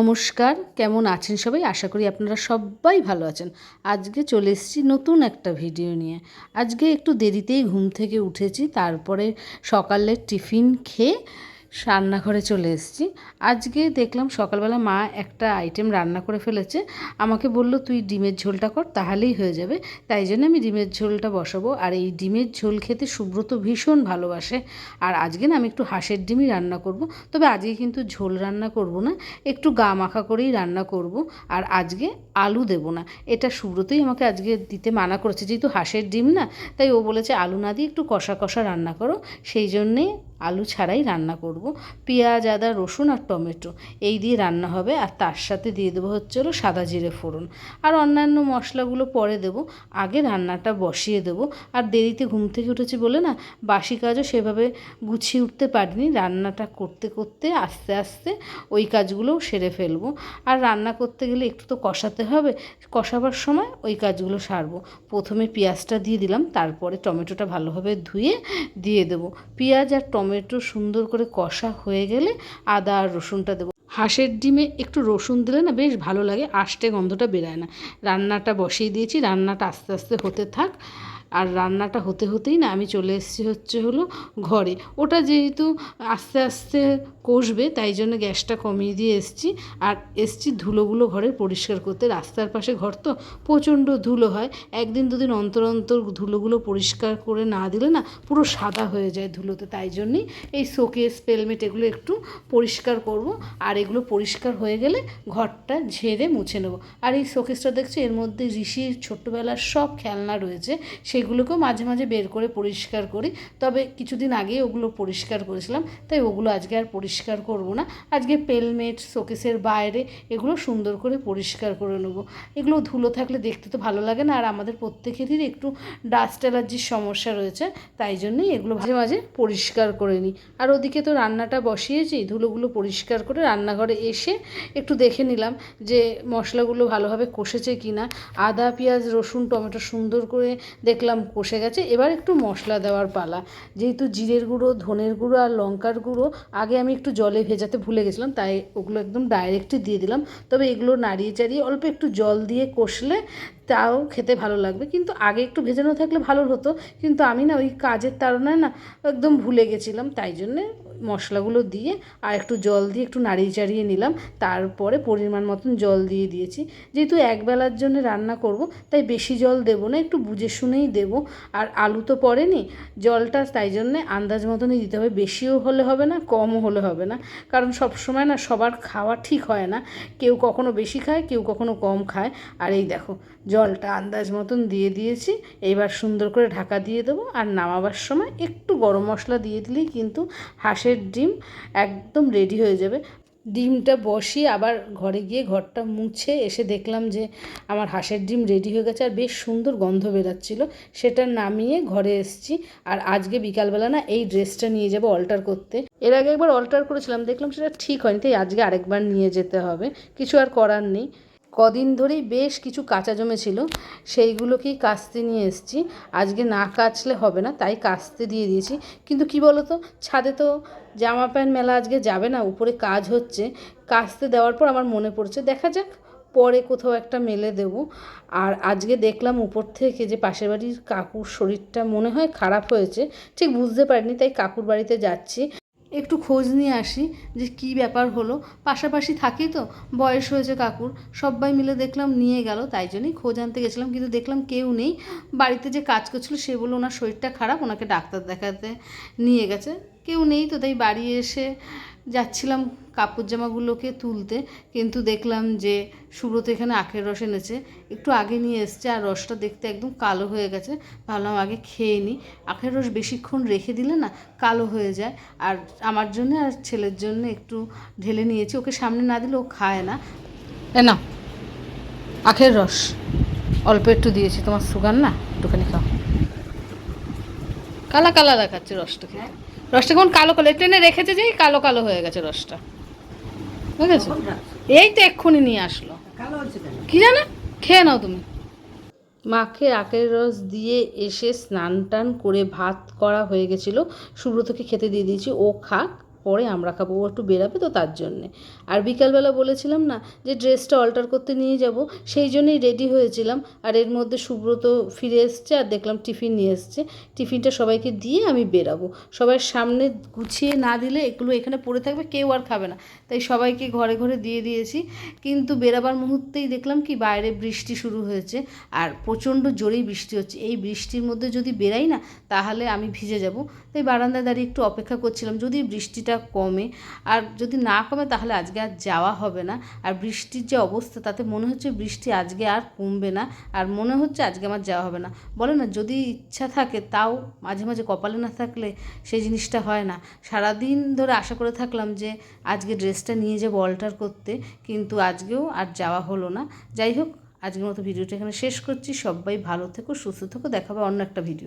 নমস্কার, কেমন আছেন সবাই? আশা করি আপনারা সবাই ভালো আছেন। আজকে চলে এসেছি নতুন একটা ভিডিও নিয়ে। আজকে একটু দেরিতেই ঘুম থেকে উঠেছি, তারপরে সকালের টিফিন খেয়ে রান্নাঘরে চলে এসেছি। আজকে দেখলাম সকালবেলা মা একটা আইটেম রান্না করে ফেলেছে। আমাকে বলল তুই ডিমের ঝোলটা কর, তাহলেই হয়ে যাবে। তাই জন্য আমি ডিমের ঝোলটা বসাবো। আর এই ডিমের ঝোল খেতে সুব্রত ভীষণ ভালোবাসে। আর আজকে না আমি একটু হাঁসের ডিমই রান্না করব। তবে আজকে কিন্তু ঝোল রান্না করব না, একটু গা মাখা করেই রান্না করব। আর আজকে আলু দেব না, এটা সুব্রতই আমাকে আজকে দিতে মানা করেছে। যেহেতু হাঁসের ডিম না, তাই ও বলেছে আলু না দিয়ে একটু কষা কষা রান্না করো। সেই জন্যে আলু ছাড়াই রান্না করব। পেঁয়াজ, আদা, রসুন আর টমেটো এই দিয়ে রান্না হবে। আর তার সাথে দিয়ে দেবো হচ্ছে হলো সাদা জিরে ফোড়ন। আর অন্যান্য মশলাগুলো পরে দেবো, আগে রান্নাটা বসিয়ে দেবো। আর দেরিতে ঘুম থেকে উঠেছি বলে না বাসি কাজও সেভাবে গুছিয়ে উঠতে পারিনি। রান্নাটা করতে করতে আস্তে আস্তে ওই কাজগুলোও সেরে ফেলবো। আর রান্না করতে গেলে একটু তো কষাতে হবে, কষাবার সময় ওই কাজগুলো সারবো। প্রথমে পেঁয়াজটা দিয়ে দিলাম, তারপরে টমেটোটা ভালোভাবে ধুয়ে দিয়ে দেবো। পেঁয়াজ আর টমেটো সুন্দর করে কষা হয়ে গেলে আদা আর রসুনটা দেবো। হাঁসের ডিমে একটু রসুন দিলে না বেশ ভালো লাগে, আষ্টে গন্ধটা বেরায় না। রান্নাটা বসিয়ে দিয়েছি, রান্নাটা আস্তে আস্তে হতে থাক। আর রান্নাটা হতে হতেই না আমি চলে এসেছি হচ্ছে হলো ঘরে। ওটা যেহেতু আস্তে আস্তে কষবে, তাই জন্য গ্যাসটা কমিয়ে দিয়ে এসেছি। আর এসেছি ধুলোগুলো ঘরে পরিষ্কার করতে। রাস্তার পাশে ঘর তো প্রচণ্ড ধুলো হয়, একদিন দুদিন অন্তর অন্তর ধুলোগুলো পরিষ্কার করে না দিলে না পুরো সাদা হয়ে যায় ধুলোতে। তাই জন্যই এই শোকেস, পেলমেট এগুলো একটু পরিষ্কার করব। আর এগুলো পরিষ্কার হয়ে গেলে ঘরটা ঝেড়ে মুছে নেব। আর এই শোকেসটা দেখছো, এর মধ্যে ঋষির ছোট্টবেলার সব খেলনা রয়েছে, সেগুলোকেও মাঝে মাঝে বের করে পরিষ্কার করি। তবে কিছুদিন আগেই ওগুলো পরিষ্কার করেছিলাম, তাই ওগুলো আজকে আর পরিষ্কার করব না। আজকে পেলমেট, শোকেসের বাইরে এগুলো সুন্দর করে পরিষ্কার করে নেব। এগুলো ধুলো থাকলে দেখতে তো ভালো লাগে না। আর আমাদের প্রত্যেকেরই একটু ডাস্ট অ্যালার্জির সমস্যা রয়েছে, তাই জন্যই এগুলো মাঝে মাঝে পরিষ্কার করে নিই। আর ওদিকে তো রান্নাটা বসিয়েছি, ধুলোগুলো পরিষ্কার করে রান্নাঘরে এসে একটু দেখে নিলাম যে মশলাগুলো ভালোভাবে কষেছে কি না। আদা, পেঁয়াজ, রসুন, টমেটো সুন্দর করে দেখলাম কষে গেছে। এবার একটু মশলা দেওয়ার পালা। যেহেতু জিরের গুঁড়ো, ধনের গুঁড়ো আর লঙ্কার গুঁড়ো আগে আমি একটু জলে ভেজাতে ভুলে গেছিলাম, তাই ওগুলো একদম ডাইরেক্টই দিয়ে দিলাম। তবে এগুলো নাড়িয়ে চাড়িয়ে অল্প একটু জল দিয়ে কষলে তাও খেতে ভালো লাগবে। কিন্তু আগে একটু ভেজানো থাকলে ভালো হতো, কিন্তু আমি না ওই কাজের তাড়নায় না একদম ভুলে গেছিলাম। তাই জন্যে মশলাগুলো দিয়ে আর একটু জল দিয়ে একটু নাড়িয়ে চাড়িয়ে নিলাম। তারপরে পরিমাণ মতন জল দিয়ে দিয়েছি। যেহেতু একবেলার জন্য রান্না করব, তাই বেশি জল দেবো না, একটু বুঝে শুনেই দেবো। আর আলু তো পড়েনি, জলটা তাই জন্যে আন্দাজ মতনই দিতে হবে। বেশিও হলে হবে না, কমও হলে হবে না। কারণ সব সময় না সবার খাওয়া ঠিক হয় না, কেউ কখনো বেশি খায়, কেউ কখনো কম খায়। আর এই দেখো জলটা আন্দাজ মতন দিয়ে দিয়েছি। এইবার সুন্দর করে ঢাকা দিয়ে দেবো। আর নামাবার সময় একটু গরম মশলা দিয়ে দিলেই কিন্তু হাঁসের ডিম একদম রেডি হয়ে যাবে। ডিমটা বসিয়ে আবার ঘরে গিয়ে ঘরটা মুছে এসে দেখলাম যে আমার হাঁসের ডিম রেডি হয়ে গেছে। আর বেশ সুন্দর গন্ধ বেরাচ্ছিল, সেটা নামিয়ে ঘরে এসেছি। আর আজকে বিকালবেলা না এই ড্রেসটা নিয়ে যাব অল্টার করতে। এর আগে একবার অল্টার করেছিলাম, দেখলাম সেটা ঠিক হয়নি, তাই আজকে আরেকবার নিয়ে যেতে হবে। কিছু আর করার নেই। কদিন ধরেই বেশ কিছু কাচা জমেছিল, সেইগুলোকেই কাচতে নিয়ে এসেছি। আজকে না কাচলে হবে না, তাই কাচতে দিয়ে দিয়েছি। কিন্তু কি বলো তো, ছাদে তো জামা প্যান্ট মেলা আজকে যাবে না, উপরে কাজ হচ্ছে। কাচতে দেওয়ার পর আমার মনে পড়ছে দেখা যাক পরে কোথাও একটা মেলে দেবো। আর আজকে দেখলাম উপর থেকে যে পাশের বাড়ির কাকুর শরীরটা মনে হয় খারাপ হয়েছে, ঠিক বুঝতে পারিনি, তাই কাকুর বাড়িতে যাচ্ছি। একটু খোঁজ নিয়ে আসি যে কী ব্যাপার হলো। পাশাপাশি থাকি তো, বয়স হয়েছে কাকুর, সবাই মিলে দেখলাম নিয়ে গেল, তাই জন্যই খোঁজ আনতে গেছিলাম। কিন্তু দেখলাম কেউ নেই। বাড়িতে যে কাজ করছিল সে বলল ওনার শরীরটা খারাপ, ওনাকে ডাক্তার দেখাতে নিয়ে গেছে। কেউ নেই তো, তাই বাড়ি এসে যাচ্ছিলাম কাপড় জামাগুলোকে তুলতে, কিন্তু দেখলাম যে সুব্রত এখানে আখের রস এনেছে, একটু আগে নিয়ে এসছে। আর রসটা দেখতে একদম কালো হয়ে গেছে। ভাবলাম আগে খেয়ে নিই। আখের রস বেশিক্ষণ রেখে দিলে না কালো হয়ে যায়। আর আমার জন্য আর ছেলের জন্য একটু ঢেলে নিয়েছি, ওকে সামনে না দিলে ও খায় না। না, আখের রস অল্প একটু দিয়েছি, তোমার সুগার না, একটুখানি খাও। কালা কালা দেখাচ্ছে রসটা, খেতে রসটা কেমন কালো কালো, টেনে রেখেছে যেই কালো কালো হয়ে গেছে রসটা, বুঝেছো? এই তো এক্ষুনি নিয়ে আসলো, কি জানো, খেয়ে নাও তুমি। মাকে আখের রস দিয়ে এসে স্নান টান করে ভাত করা হয়ে গেছিলো, সুব্রতকে খেতে দিয়ে দিয়েছি, ও খাক, পরে আমরা খাবো, ও একটু বেরাবে তো তার জন্যে। আর বিকালবেলা বলেছিলাম না যে ড্রেসটা অল্টার করতে নিয়ে যাব, সেই জন্যই রেডি হয়েছিলাম। আর এর মধ্যে সুব্রত ফিরে এসছে আর দেখলাম টিফিন নিয়ে এসছে, টিফিনটা সবাইকে দিয়ে আমি বেরাবো। সবার সামনে গুছিয়ে না দিলে এগুলো এখানে পড়ে থাকবে, কেউ আর খাবে না, তাই সবাইকে ঘরে ঘরে দিয়ে দিয়েছি। কিন্তু বেরাবার মুহূর্তেই দেখলাম কি বাইরে বৃষ্টি শুরু হয়েছে, আর প্রচণ্ড জোরেই বৃষ্টি হচ্ছে। এই বৃষ্টির মধ্যে যদি বেরাই না তাহলে আমি ভিজে যাব, তাই বারান্দায় দাঁড়িয়ে একটু অপেক্ষা করছিলাম যদি বৃষ্টিটা কমে। আর যদি না কমে তাহলে আজকে আর যাওয়া হবে না। আর বৃষ্টির যে অবস্থা তাতে মনে হচ্ছে বৃষ্টি আজকে আর কমবে না, আর মনে হচ্ছে আজকে আমার যাওয়া হবে না। বলে না যদি ইচ্ছা থাকে তাও মাঝে মাঝে কপালে না থাকলে সেই জিনিসটা হয় না। সারাদিন ধরে আশা করে থাকলাম যে আজকে ড্রেসটা নিয়ে যাবো অল্টার করতে, কিন্তু আজকেও আর যাওয়া হলো না। যাই হোক, আজকের মতো ভিডিওটা এখানে শেষ করছি। সবাই ভালো থেকো, সুস্থ থেকো, দেখা হবে অন্য একটা ভিডিও।